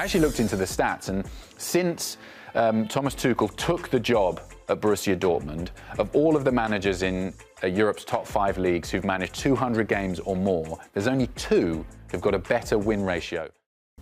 I actually looked into the stats, and since Thomas Tuchel took the job at Borussia Dortmund, of all of the managers in Europe's top 5 leagues who've managed 200 games or more, there's only 2 who've got a better win ratio.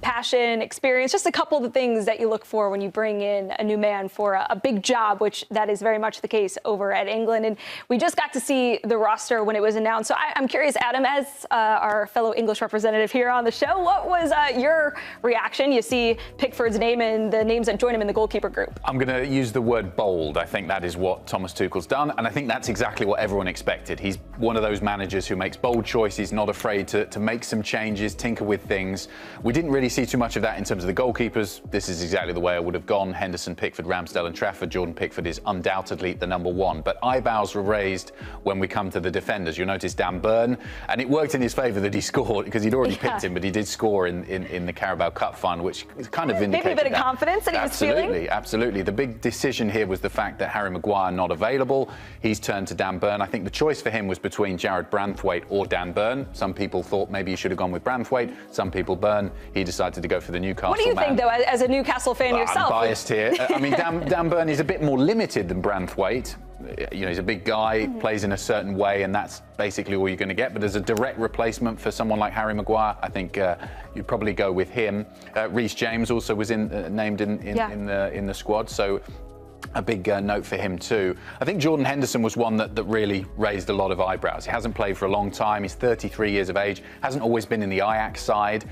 Passion, experience, just a couple of the things that you look for when you bring in a new man for a big job, which that is very much the case over at England. And we just got to see the roster when it was announced. So I'm curious, Adam, as our fellow English representative here on the show, what was your reaction? You see Pickford's name and the names that join him in the goalkeeper group. I'm going to use the word bold. I think that is what Thomas Tuchel's done, and I think that's exactly what everyone expected. He's one of those managers who makes bold choices, not afraid to make some changes, tinker with things. We didn't really see too much of that in terms of the goalkeepers. This is exactly the way I would have gone. Henderson, Pickford, Ramsdale and Trafford. Jordan Pickford is undoubtedly the number 1. But eyebrows were raised when we come to the defenders. You'll notice Dan Burn, and it worked in his favour that he scored, because he'd already picked him, but he did score in the Carabao Cup final, which kind of vindicated maybe a bit of confidence that he was feeling. Absolutely. The big decision here was the fact that Harry Maguire not available. He's turned to Dan Burn. I think the choice for him was between Jared Branthwaite or Dan Burn. Some people thought maybe he should have gone with Branthwaite. Some people Burn. He decided to go for the Newcastle What do you man. think, though, as a Newcastle fan yourself? I'm biased here. I mean, Dan Burn is a bit more limited than Branthwaite. You know, he's a big guy, plays in a certain way, and that's basically all you're going to get. But as a direct replacement for someone like Harry Maguire, I think you'd probably go with him. Reece James also was named in the squad, so a big note for him too. I think Jordan Henderson was one that really raised a lot of eyebrows. He hasn't played for a long time. He's 33 years of age, hasn't always been in the Ajax side.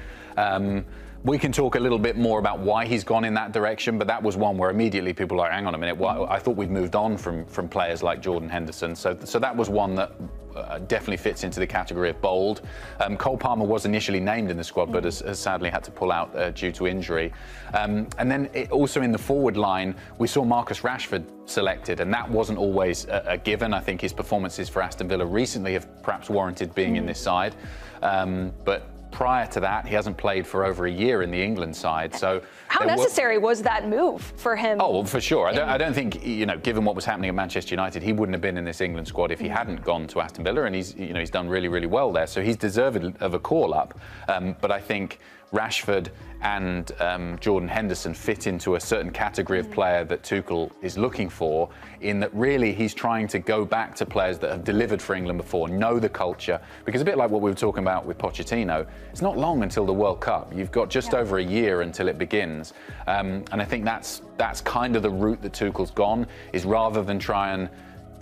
We can talk a little bit more about why he's gone in that direction, but that was one where immediately people were like, hang on a minute, I thought we'd moved on from players like Jordan Henderson. So that was one that definitely fits into the category of bold. Cole Palmer was initially named in the squad, but has sadly had to pull out due to injury. And then also in the forward line, we saw Marcus Rashford selected, and that wasn't always a given. I think his performances for Aston Villa recently have perhaps warranted being in this side. But prior to that, he hasn't played for over a year in the England side. So how necessary was that move for him? Oh, well, for sure. I don't think, given what was happening at Manchester United, he wouldn't have been in this England squad if he hadn't gone to Aston Villa, and he's done really, really well there. So he's deserved of a call up. But I think Rashford and Jordan Henderson fit into a certain category of player that Tuchel is looking for, in that really he's trying to go back to players that have delivered for England before, know the culture, because a bit like what we were talking about with Pochettino, it's not long until the World Cup. You've got just over a year until it begins, and I think that's kind of the route that Tuchel's gone, is rather than try and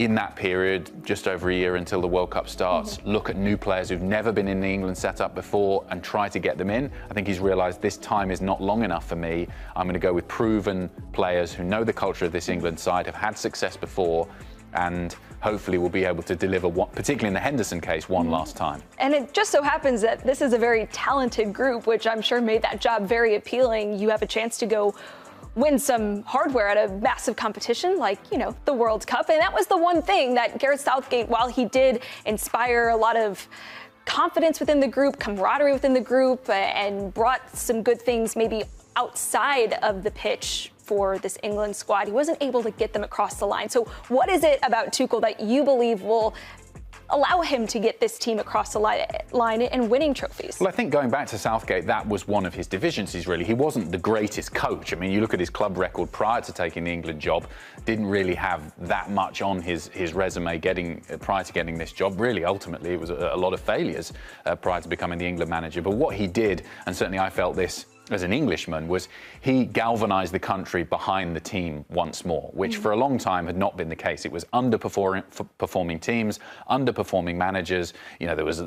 in that period, just over a year until the World Cup starts, look at new players who've never been in the England setup before and try to get them in. I think he's realised this time is not long enough for me. I'm going to go with proven players who know the culture of this England side, have had success before, and hopefully will be able to deliver, particularly in the Henderson case, one last time. And it just so happens that this is a very talented group, which I'm sure made that job very appealing. You have a chance to go win some hardware at a massive competition like, the World Cup. And that was the one thing that Gareth Southgate, while he did inspire a lot of confidence within the group, camaraderie within the group, and brought some good things maybe outside of the pitch for this England squad, he wasn't able to get them across the line. So what is it about Tuchel that you believe will allow him to get this team across the line and winning trophies? Well, I think going back to Southgate, that was one of his deficiencies, really. He wasn't the greatest coach. I mean, you look at his club record prior to taking the England job, didn't really have that much on his resume prior to getting this job. Really, ultimately, it was a lot of failures prior to becoming the England manager. But what he did, and certainly I felt this as an Englishman, was he galvanised the country behind the team once more, which for a long time had not been the case. It was underperforming teams, underperforming managers. There was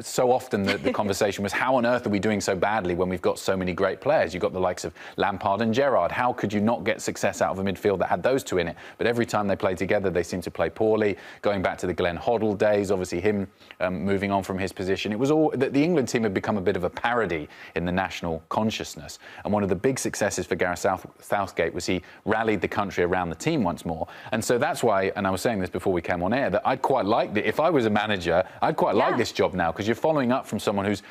so often the conversation was, how on earth are we doing so badly when we've got so many great players? You've got the likes of Lampard and Gerrard. How could you not get success out of a midfield that had those two in it? But every time they played together, they seemed to play poorly. Going back to the Glenn Hoddle days, obviously him moving on from his position, it was all that the England team had become a bit of a parody in the national consciousness. And one of the big successes for Gareth Southgate was he rallied the country around the team once more. And so that's why, and I was saying this before we came on air, that I'd quite like it. If I was a manager, I'd quite like this job now, because you're following up from someone who's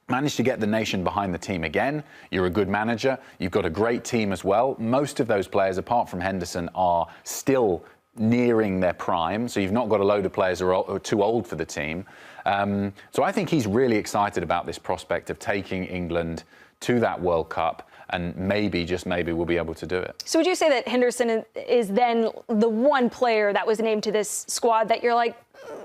managed to get the nation behind the team again. You're a good manager. You've got a great team as well. Most of those players, apart from Henderson, are still nearing their prime. So you've not got a load of players who are too old for the team. So I think he's really excited about this prospect of taking England to that World Cup, and maybe, just maybe, we'll be able to do it. So would you say that Henderson is then the one player that was named to this squad that you're like,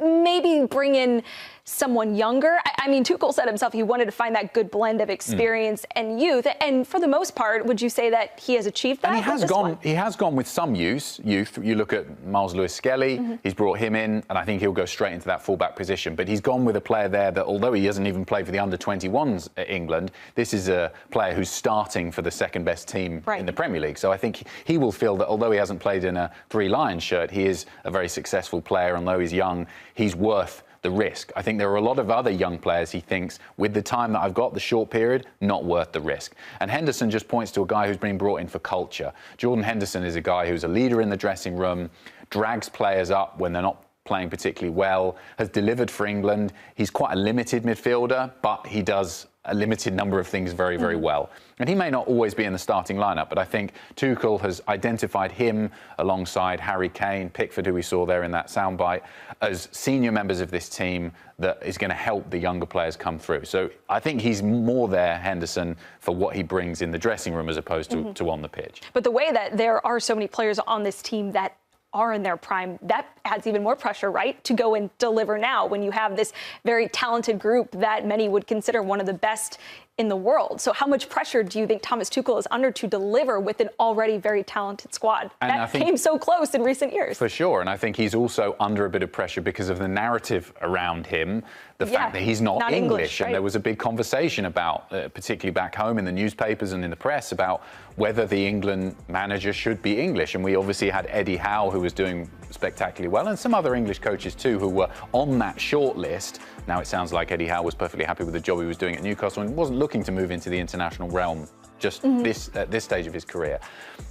maybe bring in someone younger? I mean, Tuchel said himself he wanted to find that good blend of experience and youth. And for the most part, would you say that he has achieved that? And he has gone with some youth. You look at Miles Lewis-Skelly, he's brought him in, and I think he'll go straight into that fullback position. But he's gone with a player there that, although he hasn't even played for the under-21s at England, this is a player who's starting for the second-best team in the Premier League. So I think he will feel that although he hasn't played in a Three Lions shirt, he is a very successful player. And although he's young, he's worth the risk. I think there are a lot of other young players he thinks, with the time that I've got, the short period, not worth the risk. And Henderson just points to a guy who's been brought in for culture. Jordan Henderson is a guy who's a leader in the dressing room, drags players up when they're not playing particularly well, has delivered for England. He's quite a limited midfielder, but he does a limited number of things very, very well. And he may not always be in the starting lineup, but I think Tuchel has identified him alongside Harry Kane, Pickford, who we saw there in that soundbite, as senior members of this team that is going to help the younger players come through. So I think he's more there, Henderson, for what he brings in the dressing room as opposed to on the pitch. But the way that there are so many players on this team that are in their prime, that adds even more pressure, right, to go and deliver now when you have this very talented group that many would consider one of the best in the world. So how much pressure do you think Thomas Tuchel is under to deliver with an already very talented squad and that came so close in recent years? For sure, and I think he's also under a bit of pressure because of the narrative around him, the fact that he's not English. And there was a big conversation about, particularly back home in the newspapers and in the press, about whether the England manager should be English. And we obviously had Eddie Howe, who was doing spectacularly well, and some other English coaches too who were on that short list. Now it sounds like Eddie Howe was perfectly happy with the job he was doing at Newcastle and wasn't looking to move into the international realm just at this stage of his career.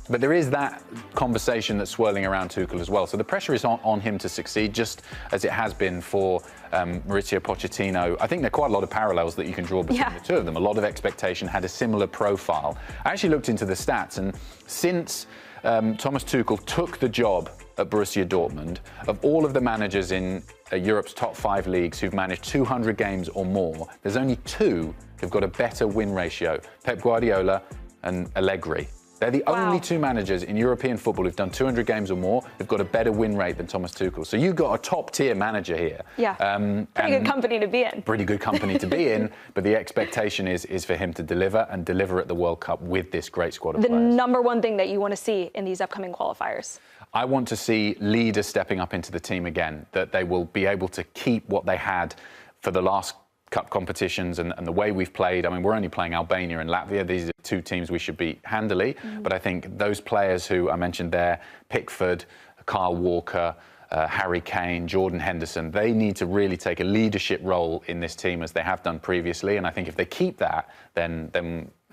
But there is that conversation that's swirling around Tuchel as well. So the pressure is on him to succeed, just as it has been for Mauricio Pochettino. I think there are quite a lot of parallels that you can draw between the two of them. A lot of expectation, had a similar profile. I actually looked into the stats, and since Thomas Tuchel took the job at Borussia Dortmund, of all of the managers in Europe's top 5 leagues who've managed 200 games or more, there's only 2 who've got a better win ratio: Pep Guardiola and Allegri. They're the only 2 managers in European football who've done 200 games or more who've got a better win rate than Thomas Tuchel. So you've got a top-tier manager here. Pretty good company to be in. Pretty good company to be in, but the expectation is for him to deliver and deliver at the World Cup with this great squad of players. The number one thing that you want to see in these upcoming qualifiers? I want to see leaders stepping up into the team again, that they will be able to keep what they had for the last cup competitions and the way we've played. I mean, we're only playing Albania and Latvia. These are 2 teams we should beat handily. But I think those players who I mentioned there, Pickford, Kyle Walker, Harry Kane, Jordan Henderson, they need to really take a leadership role in this team as they have done previously. And I think if they keep that, then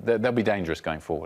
they'll be dangerous going forward.